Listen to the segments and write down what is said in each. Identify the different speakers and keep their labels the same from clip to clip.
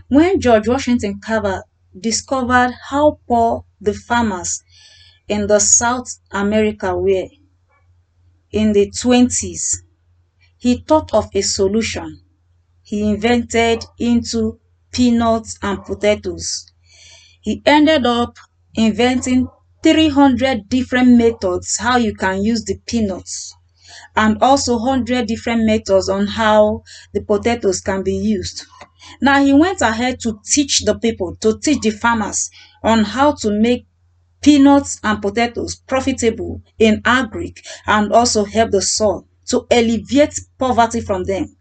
Speaker 1: When George Washington Carver discovered how poor the farmers in the South America were in the 20s, he thought of a solution. He invented into peanuts and potatoes. He ended up inventing 300 different methods how you can use the peanuts, and also 100 different methods on how the potatoes can be used. Now he went ahead to teach the people, to teach the farmers on how to make peanuts and potatoes profitable in agric, and also help the soil to alleviate poverty from them.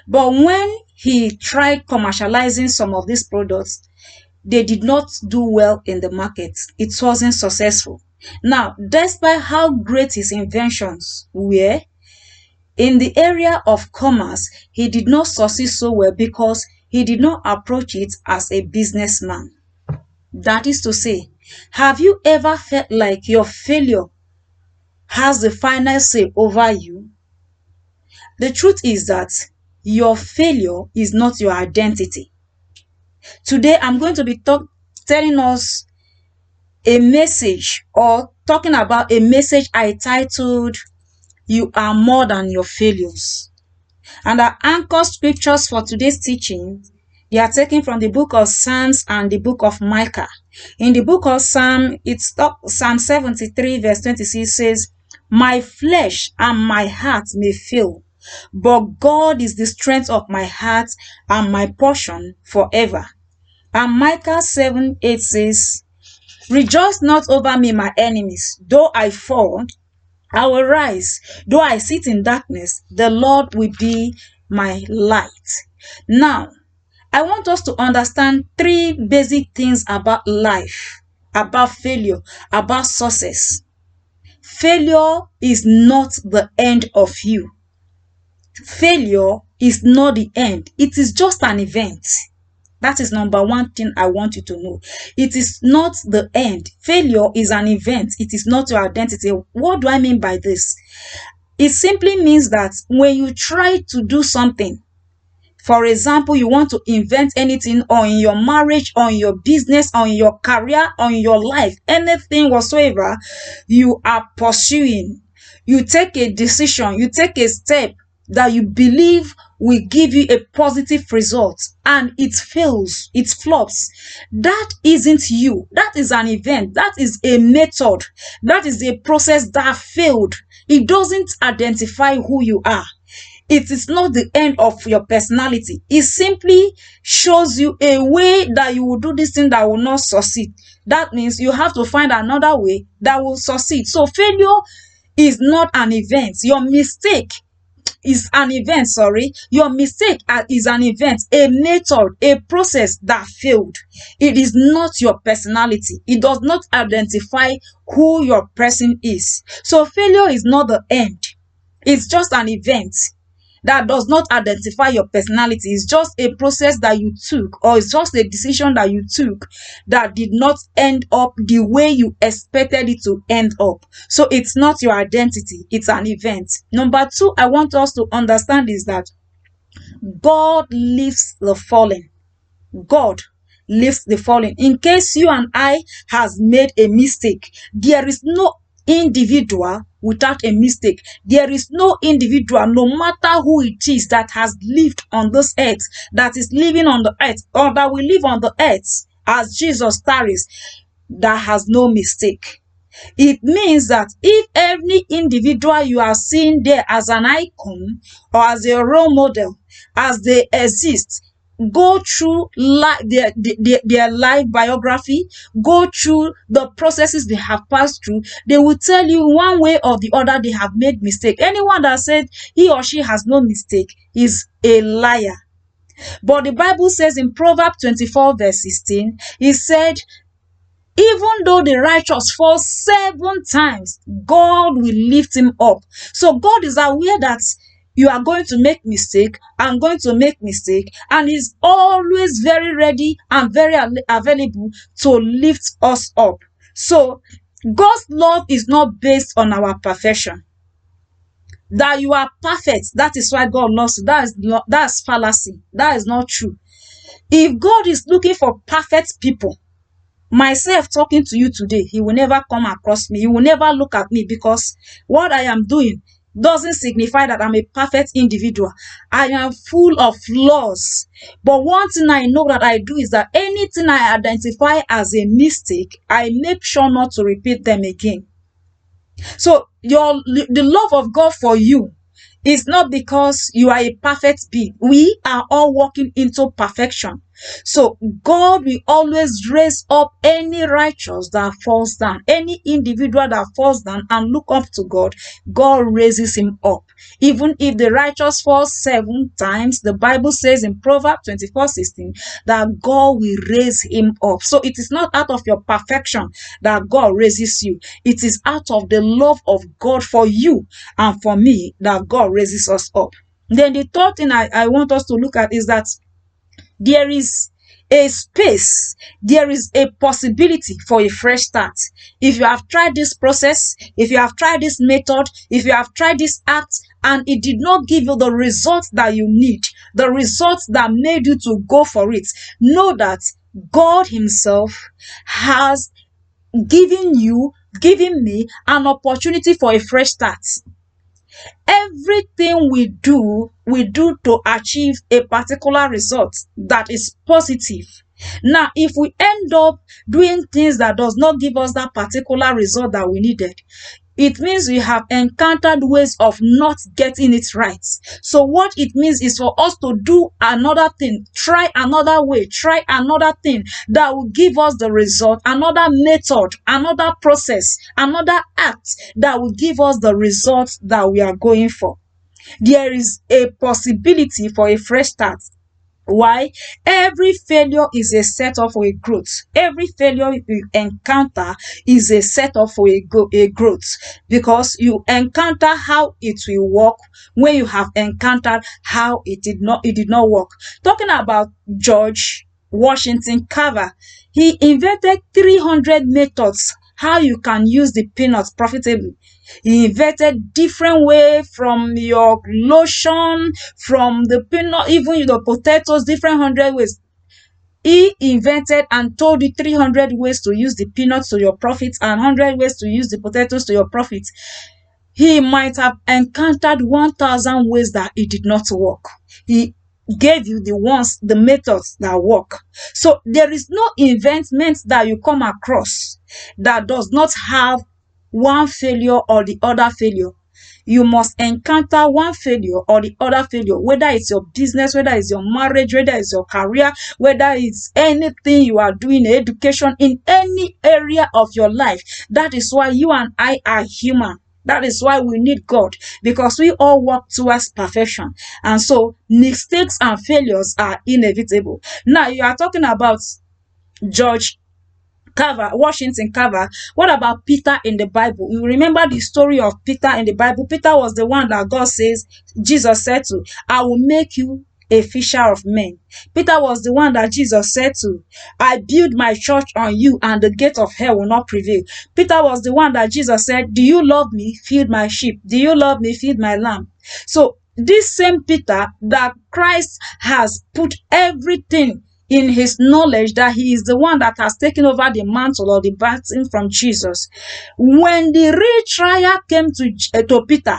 Speaker 1: But when he tried commercializing some of these products, they did not do well in the market. It wasn't successful. Now, despite how great his inventions were, in the area of commerce, he did not succeed so well because he did not approach it as a businessman. That is to say, have you ever felt like your failure has the final say over you? The truth is that your failure is not your identity. Today, I'm going to be telling us a message, or talking about a message I titled, You Are More Than Your Failures. And our anchor scriptures for today's teaching, they are taken from the book of Psalms and the book of Micah. In the book of Psalm 73 verse 26 says, My flesh and my heart may fail, but God is the strength of my heart and my portion forever. And Micah 7:8 says, Rejoice not over me, my enemies. Though I fall, I will rise. Though I sit in darkness, the Lord will be my light. Now, I want us to understand three basic things about life, about failure, about success. Failure is not the end of you. Failure is not the end. It is just an event. That is number one thing I want you to know. It is not the end. Failure is an event. It is not your identity. What do I mean by this? It simply means that when you try to do something, for example, you want to invent anything on your marriage, on your business, on your career, on your life, anything whatsoever you are pursuing, you take a decision, you take a step that you believe will give you a positive result, and it fails, it flops. That isn't you. That is an event. That is a method. That is a process that failed. It doesn't identify who you are. It is not the end of your personality. It simply shows you a way that you will do this thing that will not succeed. That means you have to find another way that will succeed. So failure is not an event. Your mistake is an event, Your mistake is an event, a method, a process that failed. It is not your personality. It does not identify who your person is. So failure is not the end. It's just an event that does not identify your personality. It's just a process that you took, or it's just a decision that you took that did not end up the way you expected it to end up. So it's not your identity, it's an event. Number two, I want us to understand is that God lifts the fallen. God lifts the fallen. In case you and I has made a mistake, there is no individual without a mistake. There is no individual, no matter who it is, that has lived on this earth, that is living on the earth, or that will live on the earth as Jesus tarries, that has no mistake. It means that if every individual you are seeing there as an icon or as a role model, as they exist, go through their life biography, go through the processes they have passed through, they will tell you one way or the other they have made mistake. Anyone that said he or she has no mistake is a liar. But the Bible says in Proverbs 24 verse 16, it said, even though the righteous fall 7 times, God will lift him up. So God is aware that you are going to make mistake, I'm going to make mistake, and is always very ready and very available to lift us up. So God's love is not based on our perfection. That you are perfect, that is why God loves you. That's fallacy. That is not true. If God is looking for perfect people, myself talking to you today, he will never come across me. He will never look at me, because what I am doing doesn't signify that I'm a perfect individual. I am full of flaws. But one thing I know that I do is that anything I identify as a mistake, I make sure not to repeat them again. So the love of God for you is not because you are a perfect being. We are all walking into perfection. So God will always raise up any righteous that falls down. Any individual that falls down and look up to God, God raises him up. Even if the righteous falls 7 times, the Bible says in Proverbs 24:16 that God will raise him up. So it is not out of your perfection that God raises you. It is out of the love of God for you and for me that God raises us up. Then the third thing I want us to look at is that there is a space, there is a possibility for a fresh start. If you have tried this process, if you have tried this method, if you have tried this act and it did not give you the results that you need, the results that made you to go for it, know that God himself has given me an opportunity for a fresh start. Everything we do to achieve a particular result that is positive. Now, if we end up doing things that does not give us that particular result that we needed, it means we have encountered ways of not getting it right. So what it means is for us to do another thing, try another way, try another thing that will give us the result, another method, another process, another act that will give us the result that we are going for. There is a possibility for a fresh start. Why? Every failure is a setup for a growth. Every failure you encounter is a setup for a growth, because you encounter how it will work when you have encountered how it did not work. Talking about George Washington Carver, he invented 300 methods how you can use the peanuts profitably. He invented different way, from your lotion, from the peanut, even the potatoes, different 100 ways. He invented and told you 300 ways to use the peanuts to your profit and 100 ways to use the potatoes to your profit. He might have encountered 1,000 ways that it did not work. He gave you the methods that work. So there is no invention that you come across that does not have one failure or the other failure. You must encounter one failure or the other failure, whether it's your business, whether it's your marriage, whether it's your career, whether it's anything you are doing, education, in any area of your life. That is why you and I are human. That is why we need God, because we all work towards perfection. And so mistakes and failures are inevitable. Now, you are talking about George Washington Carver. What about Peter in the Bible? You remember the story of Peter in the Bible. Peter was the one that Jesus said to, I will make you a fisher of men. Peter was the one that Jesus said to, I build my church on you and the gate of hell will not prevail. Peter was the one that Jesus said, do you love me? Feed my sheep. Do you love me? Feed my lamb. So this same Peter that Christ has put everything in his knowledge, that he is the one that has taken over the mantle or the baton from Jesus. When the real trial came to Peter,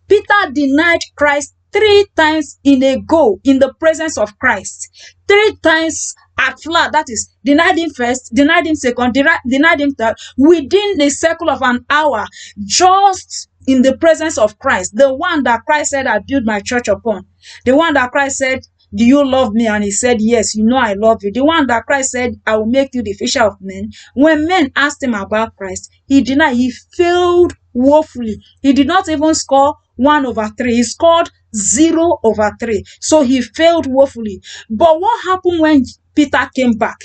Speaker 1: Peter denied Christ 3 times in a go in the presence of Christ. 3 times at flat, that is, denied him first, denied him second, denied him third, within the circle of an hour, just in the presence of Christ. The one that Christ said, I build my church upon. The one that Christ said, do you love me? And he said, yes, you know I love you. The one that Christ said, I will make you the fisher of men. When men asked him about Christ, he denied. He failed woefully. He did not even score 1/3. He scored 0/3. So he failed woefully. But what happened when Peter came back?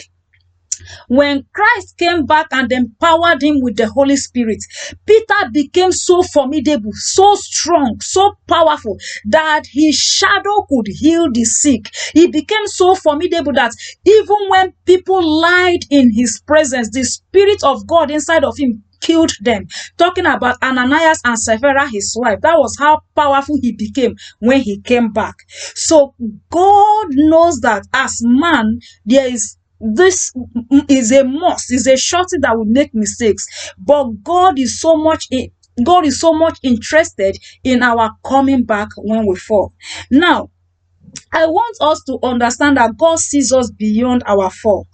Speaker 1: When Christ came back and empowered him with the Holy Spirit, Peter became so formidable, so strong, so powerful that his shadow could heal the sick. He became so formidable that even when people lied in his presence, the Spirit of God inside of him killed them. Talking about Ananias and Sapphira, his wife. That was how powerful he became when he came back. So God knows that as man, there is this is a must, is a shorty that will make mistakes, but God is so much interested in our coming back when we fall. Now, I want us to understand that God sees us beyond our fall,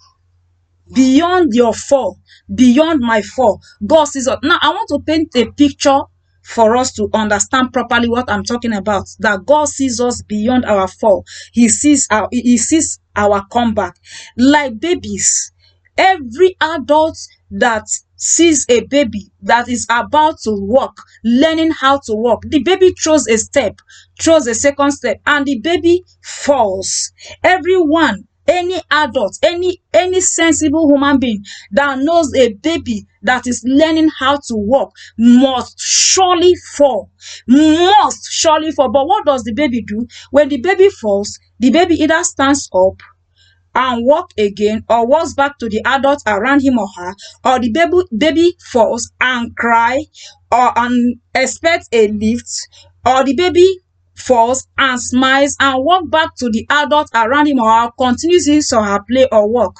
Speaker 1: beyond your fall, beyond my fall. God sees us. Now, I want to paint a picture for us to understand properly what I'm talking about. That God sees us beyond our fall. He sees our comeback. Like babies, every adult that sees a baby that is about to walk, learning how to walk, the baby throws a step, throws a second step, and the baby falls. Everyone, any adult, any sensible human being that knows a baby that is learning how to walk must surely fall, must surely fall. But what does the baby do? When the baby falls, the baby either stands up and walk again, or walks back to the adults around him or her, or the baby falls and cry, or and expects a lift, or the baby falls and smiles and walk back to the adults around him or her, continues his or her play or work.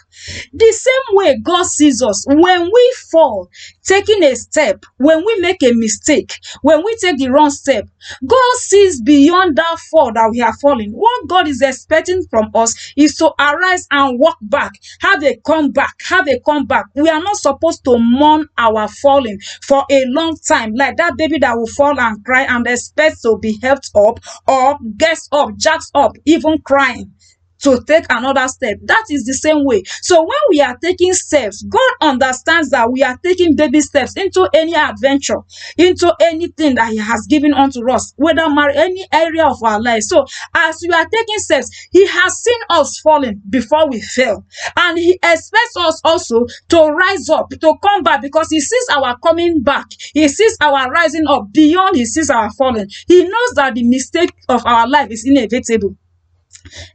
Speaker 1: The same way God sees us when we fall, taking a step, when we make a mistake, when we take the wrong step. God sees beyond that fall that we are falling. What God is expecting from us is to arise and walk back, have a comeback, have a comeback. We are not supposed to mourn our falling for a long time, like that baby that will fall and cry and expect to be helped up, or gets up, jacks up, even crying to take another step. That is the same way. So when we are taking steps, God understands that we are taking baby steps into any adventure, into anything that He has given unto us, whether any area of our life. So as we are taking steps, He has seen us falling before we fell, and He expects us also to rise up, to come back, because He sees our coming back, He sees our rising up beyond He sees our falling. He knows that the mistake of our life is inevitable.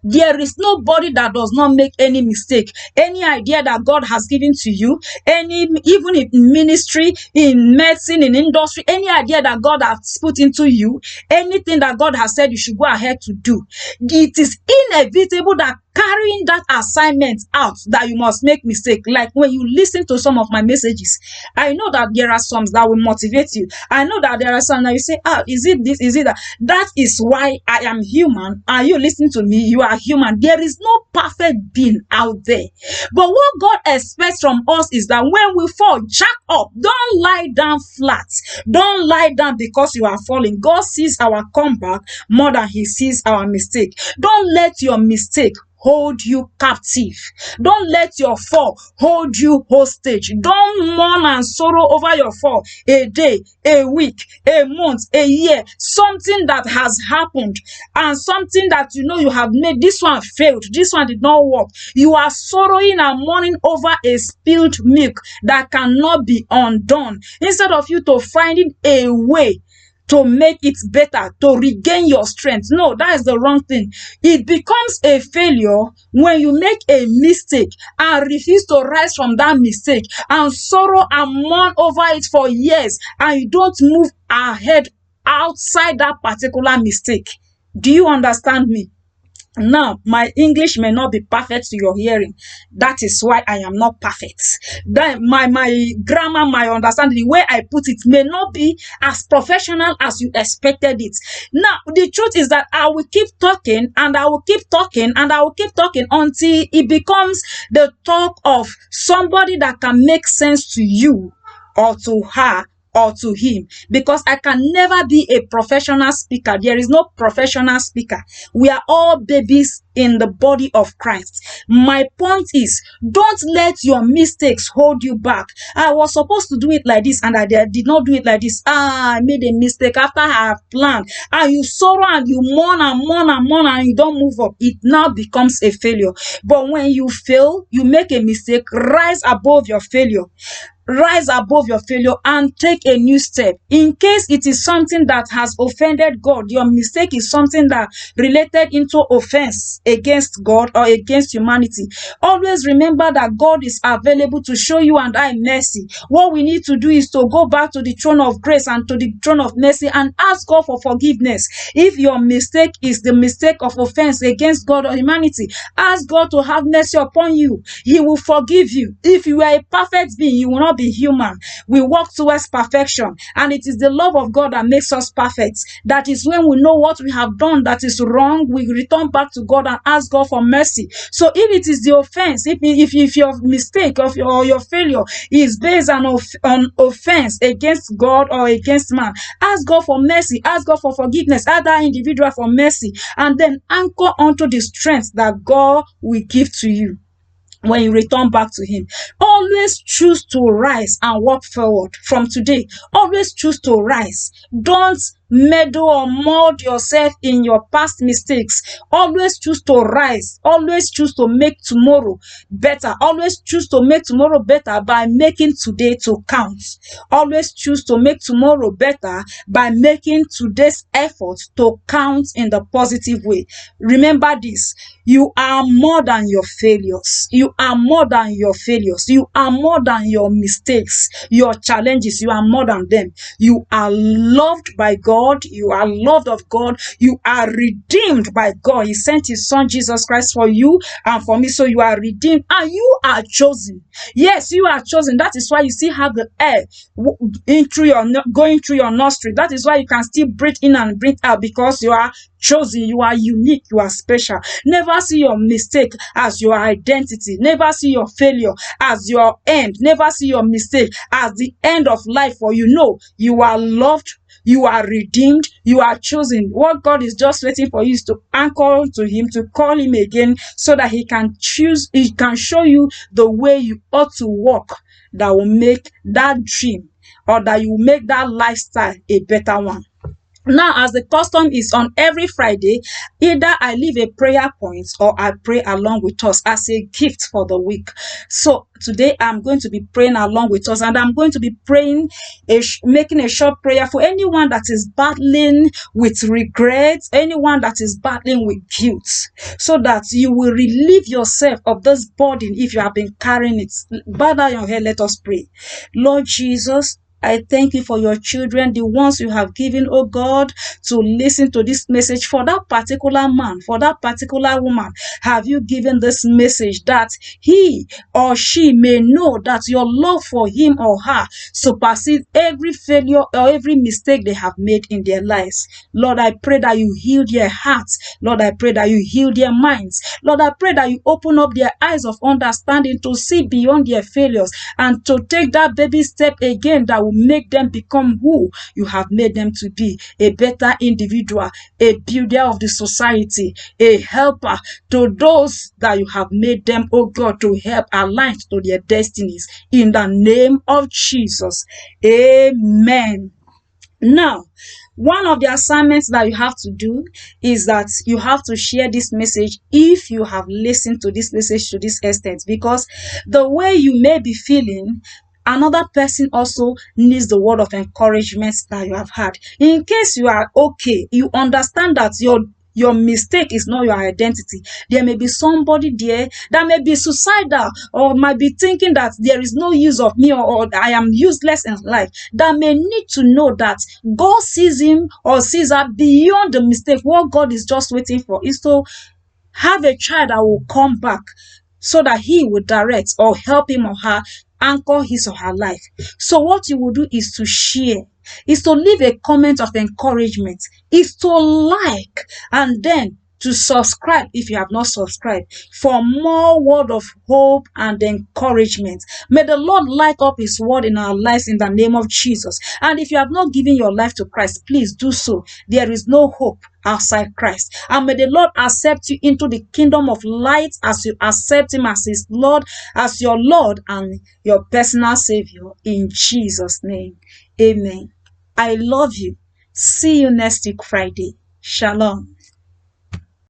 Speaker 1: There is nobody that does not make any mistake. Any idea that God has given to you, even in ministry, in medicine, in industry, any idea that God has put into you, anything that God has said you should go ahead to do, it is inevitable that carrying that assignment out, that you must make mistake. Like when you listen to some of my messages, I know that there are some that will motivate you. I know that there are some that you say, is it this, is it that? That is why I am human. Are you listening to me? You are human. There is no perfect being out there. But what God expects from us is that when we fall, jack up. Don't lie down flat. Don't lie down because you are falling. God sees our comeback more than He sees our mistake. Don't let your mistake hold you captive. Don't let your fall hold you hostage. Don't mourn and sorrow over your fall a day, a week, a month, a year. Something that has happened and something that you know you have made. This one failed. This one did not work. You are sorrowing and mourning over a spilled milk that cannot be undone. Instead of you to finding a way to make it better, to regain your strength. No, that is the wrong thing. It becomes a failure when you make a mistake and refuse to rise from that mistake and sorrow and mourn over it for years, and you don't move ahead outside that particular mistake. Do you understand me? Now, my English may not be perfect to your hearing. That is why I am not perfect. That my grammar, my understanding, the way I put it may not be as professional as you expected it. Now, the truth is that I will keep talking and I will keep talking and I will keep talking until it becomes the talk of somebody that can make sense to you or to her or to him, because I can never be a professional speaker. There is no professional speaker. We are all babies in the body of Christ. My point is, don't let your mistakes hold you back. I was supposed to do it like this and I did not do it like this. I made a mistake after I have planned. And you sorrow and you mourn and mourn and mourn and you don't move up. It now becomes a failure. But when you fail, you make a mistake, rise above your failure. rise above your failure and take a new step. In case it is something that has offended God, your mistake is something that related into offense against God or against humanity, always remember that God is available to show you and I mercy. What we need to do is to go back to the throne of grace and to the throne of mercy and ask God for forgiveness. If your mistake is the mistake of offense against God or humanity, ask God to have mercy upon you. He will forgive you. If you are a perfect being, you will not be human. We walk towards perfection, and it is the love of God that makes us perfect. That is when we know what we have done that is wrong, we return back to God and ask God for mercy. So if it is the offense, if your mistake or your failure is based on offense against God or against man, ask God for mercy, ask God for forgiveness, ask that individual for mercy, and then anchor onto the strength that God will give to you when you return back to him. Always choose to rise and walk forward from today. Always choose to rise. Don't meddle or mold yourself in your past mistakes. Always choose to rise. Always choose to make tomorrow better. Always choose to make tomorrow better by making today to count. Always choose to make tomorrow better by making today's effort to count in the positive way. Remember this: you are more than your failures. You are more than your failures. You are more than your mistakes, your challenges. You are more than them. You are loved by God. You are loved of God. You are redeemed by God. He sent his son Jesus Christ for you and for me. So you are redeemed and you are chosen. Yes, you are chosen. That is why you still have the air going through your nostril. That is why you can still breathe in and breathe out, because you are chosen, you are unique, you are special. Never see your mistake as your identity. Never see your failure as your end. Never see your mistake as the end of life for you. No, you are loved, you are redeemed, you are chosen. What God is just waiting for you is to anchor to him, to call him again, so that he can show you the way you ought to walk, that will make that dream, or that you make that lifestyle a better one. Now, as the custom is, on every Friday, either I leave a prayer point or I pray along with us as a gift for the week. So today I'm going to be praying along with us, and I'm going to be praying, making a short prayer for anyone that is battling with regret, anyone that is battling with guilt, so that you will relieve yourself of this burden if you have been carrying it. Bow down your head, let us pray. Lord Jesus, I thank you for your children, the ones you have given, oh God, to listen to this message. For that particular man, for that particular woman, have you given this message that he or she may know that your love for him or her supersedes every failure or every mistake they have made in their lives. Lord, I pray that you heal their hearts. Lord, I pray that you heal their minds. Lord, I pray that you open up their eyes of understanding to see beyond their failures and to take that baby step again that will make them become who you have made them to be: a better individual, a builder of the society, a helper to those that you have made them, oh God, to help align to their destinies. In the name of Jesus, amen. Now, one of the assignments that you have to do is that you have to share this message if you have listened to this message to this extent, because the way you may be feeling, another person also needs the word of encouragement that you have had. In case you are okay, you understand that your mistake is not your identity. There may be somebody there that may be suicidal or might be thinking that there is no use of me, or I am useless in life, that may need to know that God sees him or sees her beyond the mistake. What God is just waiting for is to have a child that will come back, so that he will direct or help him or her anchor his or her life. So what you will do is to share, is to leave a comment of encouragement, is to like, and then to subscribe if you have not subscribed for more word of hope and encouragement. May the Lord light up his word in our lives in the name of Jesus. And if you have not given your life to Christ, please do so. There is no hope outside Christ. And may the Lord accept you into the kingdom of light as you accept him as his Lord, as your Lord and your personal Savior, in Jesus' name. Amen. I love you. See you next week, Friday. Shalom.